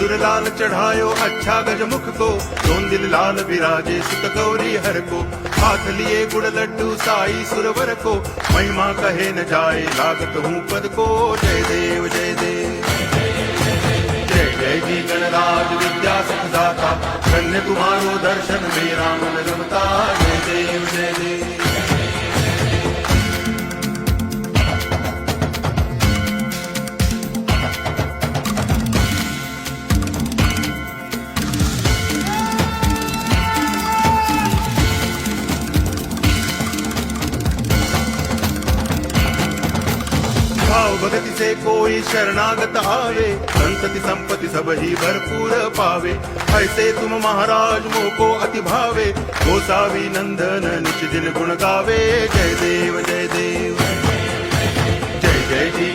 सिंदूर लाल चढ़ायो अच्छा गजमुख को, दोन दिल लाल विराजे सुत गौरी हर को। हाथ लिए गुड़ लड्डू साई सुरवर को, महिमा कहे न जाए लागत हूँ पद को। जय देव जय देव जय जय जी गणराज विद्या सुखदाता, धन्य तुम्हारो दर्शन मेरा मन रमता। जय देव जय देव भाव भगति से कोई शरणागत आवे, संतति संपत्ति सब ही भरपूर पावे। ऐसे तुम महाराज मोको अति भावे, गोसावी नंदन निच दिन गुण गावे। जय देव जय देव जय जय जी।